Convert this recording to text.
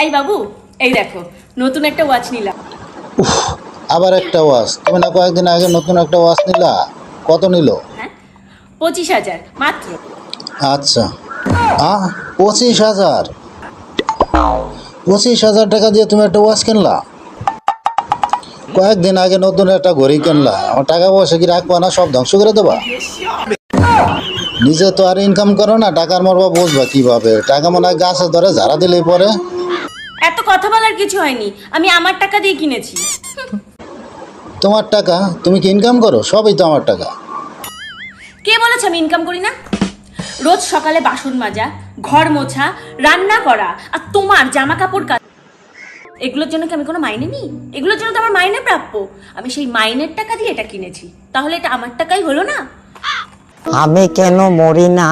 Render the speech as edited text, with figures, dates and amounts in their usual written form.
এই বাবু, এই দেখো নতুন একটা ওয়াচ নিলাম। উফ, আবার একটা ওয়াচ? তুমি না কয়েকদিন আগে নতুন একটা ওয়াচ নিলা? কত নিল? হ্যাঁ, 25,000 মাত্র। আচ্ছা, 25,000? 25,000 টাকা দিয়ে তুমি একটা ওয়াচ কিনলা? কয়েকদিন আগে নতুন একটা ঘড়ি কিনলা, আমার টাকা পয়সা কি রাখবা না? সব ধ্বংস করে দেবা? নিজে তো আর ইনকাম করো না, টাকার মরবা বুঝবা কিভাবে? টাকা মনে হয় গাছে ধরে ঝাড়া দিলেই পরে। এত কথা বলার কিছু হয়নি, আমি আমার টাকা দিয়ে কিনেছি। তোমার টাকা? তুমি কি ইনকাম করো? সবই তো আমার টাকা। কে বলেছে আমি ইনকাম করি না? রোজ সকালে বাসন মাজা, ঘর মোছা, রান্না করা আর তোমার জামা কাপড় কাচা, এগুলোর জন্য কি আমি কোনো মাইনে নিই? এগুলোর জন্য তো আমার মাইনে প্রাপ্য। আমি সেই মাইনের টাকা দিয়ে এটা কিনেছি, তাহলে এটা আমার টাকাই হলো না? আমি কেন মরি না?